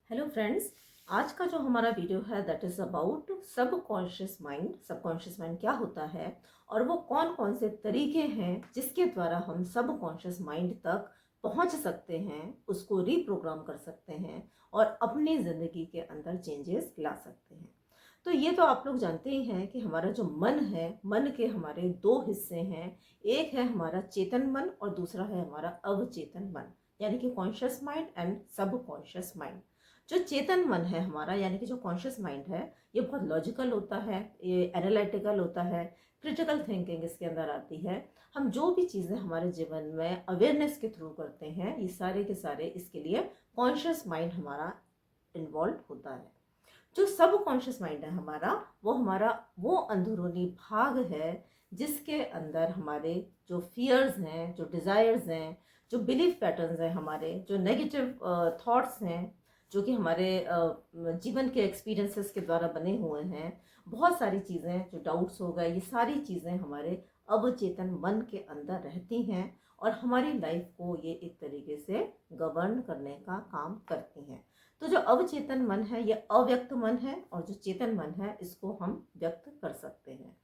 Hello friends, आज का जो हमारा वीडियो है that is about subconscious mind. Subconscious mind क्या होता है और वो कौन कौन से तरीके हैं जिसके द्वारा हम सबकॉन्शियस माइंड तक पहुंच सकते हैं, उसको रीप्रोग्राम कर सकते हैं और अपनी ज़िंदगी के अंदर चेंजेस ला सकते हैं। तो ये तो आप लोग जानते ही हैं कि हमारा जो मन है, मन के हमारे दो हिस्से हैं। एक है हमारा चेतन मन और दूसरा है हमारा अवचेतन मन, यानी कि conscious mind and subconscious mind. जो चेतन मन है हमारा, यानी कि जो कॉन्शियस माइंड है, ये बहुत लॉजिकल होता है, ये एनालिटिकल होता है, क्रिटिकल थिंकिंग इसके अंदर आती है। हम जो भी चीज़ें हमारे जीवन में अवेयरनेस के थ्रू करते हैं, ये सारे के सारे इसके लिए कॉन्शियस माइंड हमारा इन्वॉल्व होता है। जो सब कॉन्शियस माइंड है हमारा वो अंदरूनी भाग है जिसके अंदर हमारे जो फियर्स हैं, जो डिज़ायर्स हैं, जो बिलीफ पैटर्न्स हैं, हमारे जो नेगेटिव थॉट्स हैं, जो कि हमारे जीवन के एक्सपीरियंसेस के द्वारा बने हुए हैं, बहुत सारी चीज़ें, जो डाउट्स हो गए, ये सारी चीज़ें हमारे अवचेतन मन के अंदर रहती हैं और हमारी लाइफ को ये एक तरीके से गवर्न करने का काम करती हैं। तो जो अवचेतन मन है ये अव्यक्त मन है और जो चेतन मन है इसको हम व्यक्त कर सकते हैं।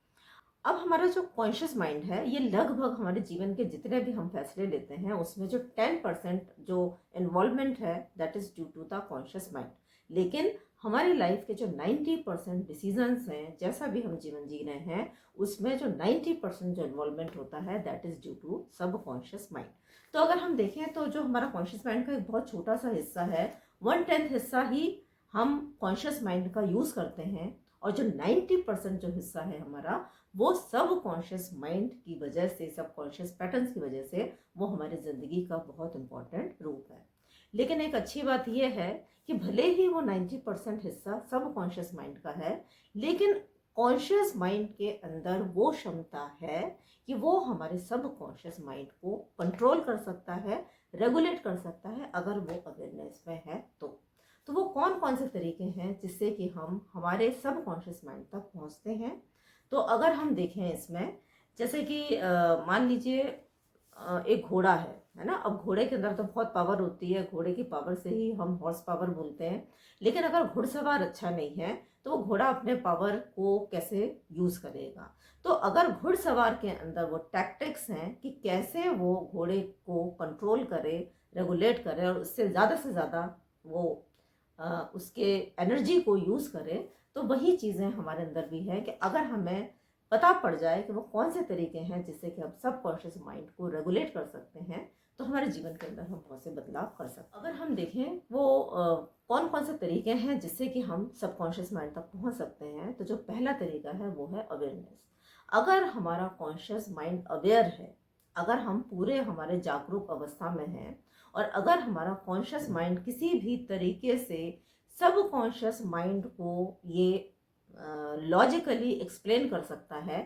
अब हमारा जो कॉन्शियस माइंड है ये लगभग हमारे जीवन के जितने भी हम फैसले लेते हैं उसमें जो 10% जो इन्वॉल्वमेंट है that is due to the conscious mind. लेकिन हमारी लाइफ के जो 90% डिसीजंस हैं, जैसा भी हम जीवन जी रहे हैं, उसमें जो 90% जो इन्वॉल्वमेंट होता है दैट इज ड्यू टू सब कॉन्शियस माइंड। तो अगर हम देखें तो जो हमारा कॉन्शियस माइंड का एक बहुत छोटा सा हिस्सा है, 1/10 हिस्सा ही हम कॉन्शियस माइंड का यूज़ करते हैं और जो 90% जो हिस्सा है हमारा, वो सब कॉन्शियस माइंड की वजह से, सब कॉन्शियस पैटर्न्स की वजह से वो हमारी ज़िंदगी का बहुत इंपॉर्टेंट रूप है। लेकिन एक अच्छी बात यह है कि भले ही वो 90% हिस्सा सब कॉन्शियस माइंड का है, लेकिन कॉन्शियस माइंड के अंदर वो क्षमता है कि वो हमारे सब कॉन्शियस माइंड को कंट्रोल कर सकता है, रेगुलेट कर सकता है, अगर वो अवेयरनेस में है तो वो कौन कौन से तरीके हैं जिससे कि हम हमारे सब कॉन्शियस माइंड तक पहुंचते हैं। तो अगर हम देखें इसमें, जैसे कि मान लीजिए एक घोड़ा है ना। अब घोड़े के अंदर तो बहुत पावर होती है, घोड़े की पावर से ही हम हॉर्स पावर बोलते हैं। लेकिन अगर घुड़सवार अच्छा नहीं है तो वो घोड़ा अपने पावर को कैसे यूज़ करेगा। तो अगर घुड़सवार के अंदर वो टैक्टिक्स हैं कि कैसे वो घोड़े को कंट्रोल करे, रेगुलेट करे और उससे ज़्यादा से ज़्यादा वो उसके एनर्जी को यूज़ करें, तो वही चीज़ें हमारे अंदर भी है कि अगर हमें पता पड़ जाए कि वो कौन से तरीके हैं जिससे कि हम सब कॉन्शियस माइंड को रेगुलेट कर सकते हैं, तो हमारे जीवन के अंदर हम बहुत से बदलाव कर सकते हैं। अगर हम देखें वो कौन कौन से तरीके हैं जिससे कि हम सब कॉन्शियस माइंड तक पहुंच सकते हैं, तो जो पहला तरीका है वो है अवेयरनेस। अगर हमारा कॉन्शियस माइंड अवेयर है, अगर हम पूरे हमारे जागरूक अवस्था में हैं और अगर हमारा कॉन्शियस माइंड किसी भी तरीके से सब कॉन्शियस माइंड को ये लॉजिकली एक्सप्लेन कर सकता है,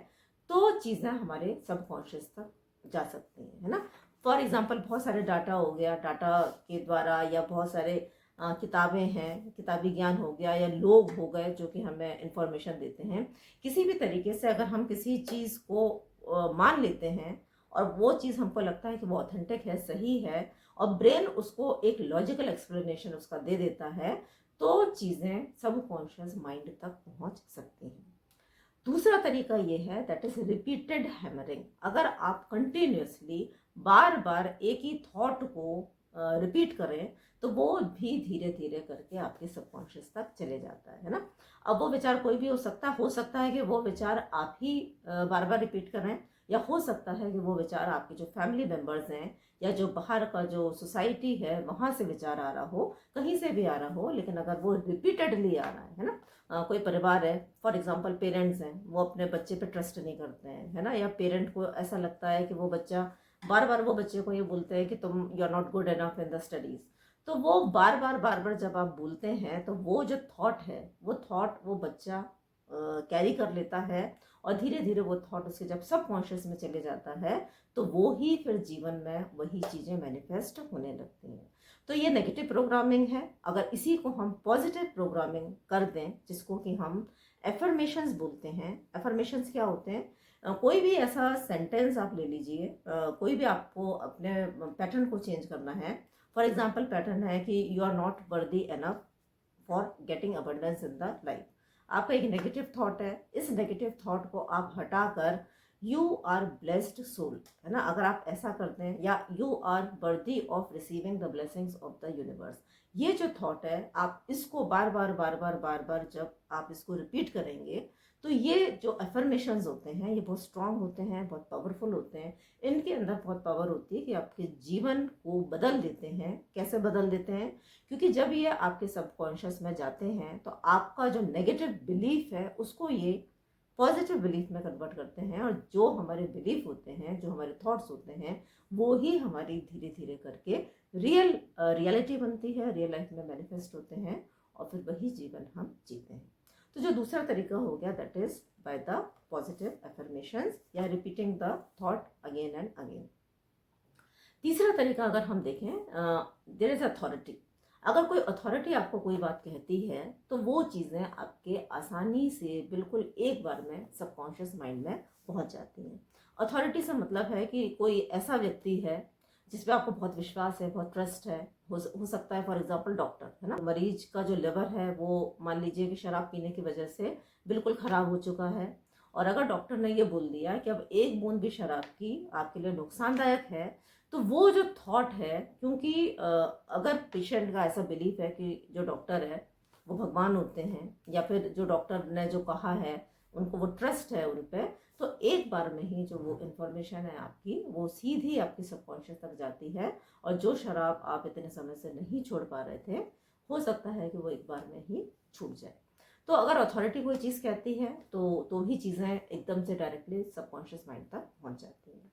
तो चीज़ें हमारे सब कॉन्शियस तक जा सकती हैं, है ना। फॉर एग्जांपल बहुत सारे डाटा हो गया, डाटा के द्वारा, या बहुत सारे किताबें हैं, किताबी ज्ञान हो गया, या लोग हो गए जो कि हमें इंफॉर्मेशन देते हैं। किसी भी तरीके से अगर हम किसी चीज़ को मान लेते हैं और वो चीज़ हमको लगता है कि वो ऑथेंटिक है, सही है, और ब्रेन उसको एक लॉजिकल एक्सप्लेनेशन उसका दे देता है, तो चीज़ें सब कॉन्शियस माइंड तक पहुंच सकती हैं। दूसरा तरीका ये है दैट इज रिपीटेड हैमरिंग। अगर आप कंटिन्यूसली बार बार एक ही थॉट को रिपीट करें, तो वो भी धीरे धीरे करके आपके सबकॉन्शियस तक चले जाता है ना। अब वो विचार कोई भी हो सकता है कि वो विचार आप ही बार बार रिपीट करें, या हो सकता है कि वो विचार आपके जो फैमिली मेम्बर्स हैं या जो बाहर का जो सोसाइटी है वहाँ से विचार आ रहा हो, कहीं से भी आ रहा हो, लेकिन अगर वो रिपीटेडली आ रहा है ना। कोई परिवार है, फॉर एग्जांपल पेरेंट्स हैं, वो अपने बच्चे पे ट्रस्ट नहीं करते हैं, है ना, या पेरेंट को ऐसा लगता है कि वो बच्चा बार बार वो बच्चे को ये बोलते हैं कि तुम you are not good enough in the studies. तो वो बार बार जब आप बोलते हैं तो वो जो थॉट है, वो थॉट वो बच्चा कैरी कर लेता है और धीरे धीरे वो थॉट उसके जब सब कॉन्शियस में चले जाता है, तो वो ही फिर जीवन में वही चीज़ें मैनिफेस्ट होने लगती हैं। तो ये नेगेटिव प्रोग्रामिंग है। अगर इसी को हम पॉजिटिव प्रोग्रामिंग कर दें, जिसको कि हम एफर्मेशंस बोलते हैं। एफर्मेशंस क्या होते हैं? कोई भी ऐसा सेंटेंस आप ले लीजिए, कोई भी आपको अपने पैटर्न को चेंज करना है। फॉर एग्जांपल पैटर्न है कि you are not worthy enough, for getting abundance in the life. आपका एक नेगेटिव थॉट है, इस नेगेटिव थॉट को आप हटाकर यू आर ब्लेस्ड सोल, है ना, अगर आप ऐसा करते हैं, या you are worthy of receiving the blessings of the universe, ये जो थॉट है आप इसको बार बार बार बार बार बार जब आप इसको रिपीट करेंगे तो ये जो अफर्मेशंस होते हैं ये बहुत स्ट्रांग होते हैं, बहुत पावरफुल होते हैं। इनके अंदर बहुत पावर होती है कि आपके जीवन को बदल देते हैं। कैसे बदल देते हैं? क्योंकि जब ये आपके सबकॉन्शियस में जाते हैं तो आपका जो नेगेटिव बिलीफ है उसको ये पॉजिटिव बिलीफ में कन्वर्ट करते हैं, और जो हमारे बिलीफ होते हैं, जो हमारे थॉट्स होते हैं, वो ही हमारी धीरे धीरे करके रियलिटी बनती है, रियल लाइफ में मैनिफेस्ट होते हैं, और फिर वही जीवन हम जीते हैं। तो जो दूसरा तरीका हो गया that is by the positive affirmations या repeating the thought again and again. तीसरा तरीका अगर हम देखें, देयर इज अथॉरिटी। अगर कोई अथॉरिटी आपको कोई बात कहती है तो वो चीज़ें आपके आसानी से बिल्कुल एक बार में सबकॉन्शियस माइंड में पहुंच जाती हैं। अथॉरिटी से मतलब है कि कोई ऐसा व्यक्ति है जिस पे आपको बहुत विश्वास है, बहुत ट्रस्ट है, हो सकता है फॉर एग्जांपल डॉक्टर, है ना। मरीज का जो लिवर है वो मान लीजिए कि शराब पीने की वजह से बिल्कुल ख़राब हो चुका है, और अगर डॉक्टर ने ये बोल दिया कि अब एक बूंद भी शराब की आपके लिए नुकसानदायक है, तो वो जो थॉट है, क्योंकि अगर पेशेंट का ऐसा बिलीफ है कि जो डॉक्टर है वो भगवान होते हैं, या फिर जो डॉक्टर ने जो कहा है उनको वो ट्रस्ट है उन पर, तो एक बार में ही जो वो इन्फॉर्मेशन है आपकी वो सीधी आपकी सबकॉन्शियस तक जाती है, और जो शराब आप इतने समय से नहीं छोड़ पा रहे थे हो सकता है कि वो एक बार में ही छूट जाए। तो अगर अथॉरिटी कोई चीज़ कहती है तो ही चीज़ें एकदम से डायरेक्टली सबकॉन्शियस माइंड तक पहुंच जाती हैं।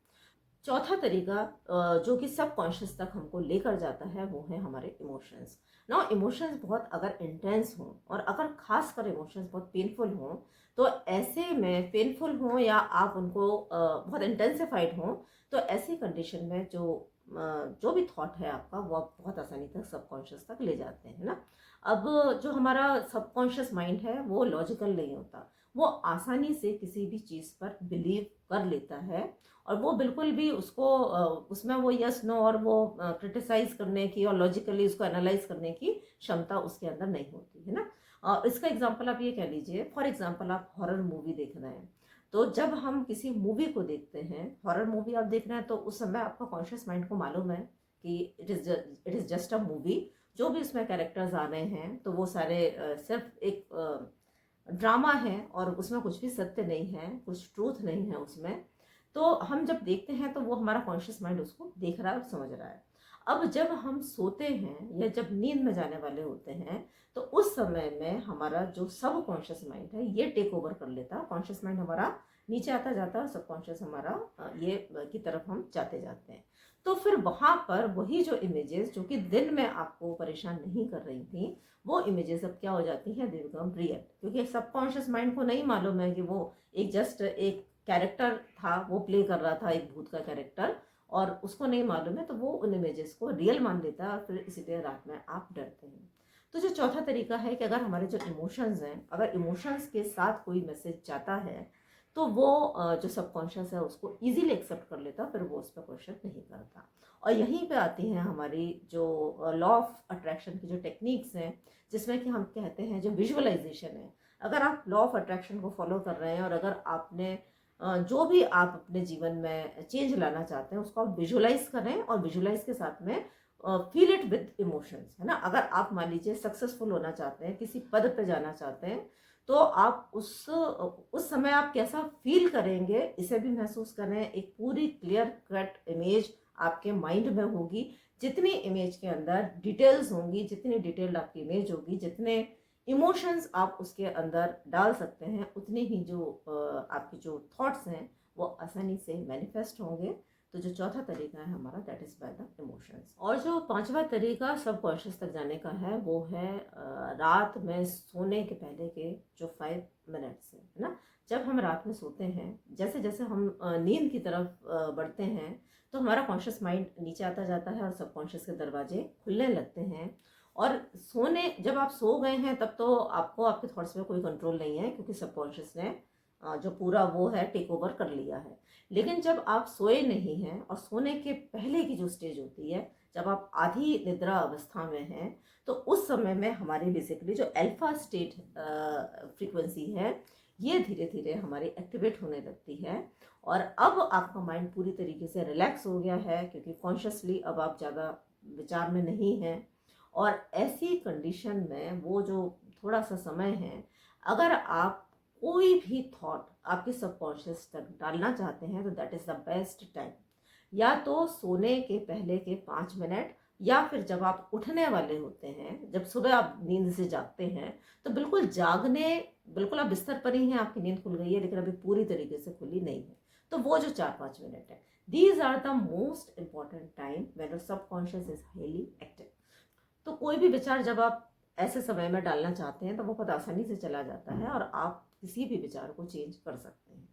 चौथा तरीका जो कि सबकॉन्शियस तक हमको लेकर जाता है वो है हमारे इमोशंस। ना इमोशंस बहुत अगर इंटेंस हों, और अगर खास कर इमोशंस बहुत पेनफुल हों, तो ऐसे में पेनफुल हों या आप उनको बहुत इंटेंसिफाइड हों, तो ऐसी कंडीशन में जो भी थॉट है आपका वो आप बहुत आसानी तक सबकॉन्शियस तक ले जाते हैं ना। अब जो हमारा सबकॉन्शियस माइंड है वो लॉजिकल नहीं होता, वो आसानी से किसी भी चीज़ पर बिलीव कर लेता है, और वो बिल्कुल भी उसको उसमें वो यस नो और वो क्रिटिसाइज करने की और लॉजिकली उसको एनालाइज करने की क्षमता उसके अंदर नहीं होती है ना। इसका एग्जांपल आप ये कह लीजिए, फॉर एग्जांपल आप हॉरर मूवी देख रहे हैं, तो जब हम किसी मूवी को देखते हैं, हॉरर मूवी आप देख रहे हैं, तो उस समय आपका कॉन्शियस माइंड को मालूम है कि it is just a movie. जो भी उसमें कैरेक्टर्स आ रहे हैं तो वो सारे सिर्फ एक ड्रामा है, और उसमें कुछ भी सत्य नहीं है, कुछ ट्रूथ नहीं है उसमें। तो हम जब देखते हैं तो वो हमारा कॉन्शियस माइंड उसको देख रहा है और समझ रहा है। अब जब हम सोते हैं या जब नींद में जाने वाले होते हैं तो उस समय में हमारा जो सब कॉन्शियस माइंड है ये टेक ओवर कर लेता है। कॉन्शियस माइंड हमारा नीचे आता जाता है और सबकॉन्शियस हमारा ये की तरफ हम जाते जाते हैं। तो फिर वहाँ पर वही जो इमेजेस जो कि दिन में आपको परेशान नहीं कर रही थी, वो इमेजेस अब क्या हो जाती हैं, दे बिकम रियल, क्योंकि सबकॉन्शियस माइंड को नहीं मालूम है कि वो एक जस्ट एक कैरेक्टर था, वो प्ले कर रहा था एक भूत का कैरेक्टर, और उसको नहीं मालूम है, तो वो उन इमेजेस को रियल मान लेता है, और फिर इसीलिए रात में आप डरते हैं। तो जो चौथा तरीका है कि अगर हमारे जो इमोशंस हैं, अगर इमोशंस के साथ कोई मैसेज जाता है तो वो जो सबकॉन्शियस है उसको इजीली एक्सेप्ट कर लेता, फिर वो उस पर क्वेश्चन नहीं करता। और यहीं पे आती हैं हमारी जो लॉ ऑफ अट्रैक्शन की जो टेक्निक्स हैं, जिसमें कि हम कहते हैं जो विजुअलाइजेशन है। अगर आप लॉ ऑफ अट्रैक्शन को फॉलो कर रहे हैं, और अगर आपने जो भी आप अपने जीवन में चेंज लाना चाहते हैं उसको आप विजुअलाइज करें, और विजुअलाइज के साथ में फील इट विद इमोशंस, है ना। अगर आप मान लीजिए सक्सेसफुल होना चाहते हैं, किसी पद पे जाना चाहते हैं, तो आप उस समय आप कैसा फील करेंगे इसे भी महसूस करें। एक पूरी क्लियर कट इमेज आपके माइंड में होगी। जितनी इमेज के अंदर डिटेल्स होंगी, जितनी डिटेल्ड आपकी इमेज होगी, जितने इमोशंस आप उसके अंदर डाल सकते हैं, उतने ही जो आपके जो थॉट्स हैं वो आसानी से मैनिफेस्ट होंगे। तो जो चौथा तरीका है हमारा that is by the emotions. और जो पांचवा तरीका सबकॉन्शियस तक जाने का है वो है रात में सोने के पहले के जो 5 मिनट्स है ना। जब हम रात में सोते हैं, जैसे जैसे हम नींद की तरफ बढ़ते हैं, तो हमारा कॉन्शियस माइंड नीचे आता जाता है और सबकॉन्शियस के दरवाजे खुलने लगते हैं। और जब आप सो गए हैं तब तो आपको आपके थॉट्स पे कोई कंट्रोल नहीं है, क्योंकि सबकॉन्शियस ने जो पूरा वो है टेक ओवर कर लिया है। लेकिन जब आप सोए नहीं हैं और सोने के पहले की जो स्टेज होती है, जब आप आधी निद्रा अवस्था में हैं, तो उस समय में हमारी बेसिकली जो अल्फा स्टेट फ्रीक्वेंसी है ये धीरे धीरे हमारी एक्टिवेट होने लगती है। और अब आपका माइंड पूरी तरीके से रिलैक्स हो गया है, क्योंकि कॉन्शियसली अब आप ज़्यादा विचार में नहीं हैं। और ऐसी कंडीशन में वो जो थोड़ा सा समय है, अगर आप कोई भी थॉट आपके सबकॉन्शियस तक डालना चाहते हैं तो that is the best time. या तो सोने के पहले के 5 मिनट, या फिर जब आप उठने वाले होते हैं, जब सुबह आप नींद से जागते हैं, तो बिल्कुल आप बिस्तर पर ही हैं, आपकी नींद खुल गई है लेकिन अभी पूरी तरीके से खुली नहीं है, तो वो जो 4-5 मिनट है, these are the most important time when your subconscious is highly active. तो कोई भी विचार जब आप ऐसे समय में डालना चाहते हैं तो वो बहुत आसानी से चला जाता है और आप किसी भी विचार को चेंज कर सकते हैं।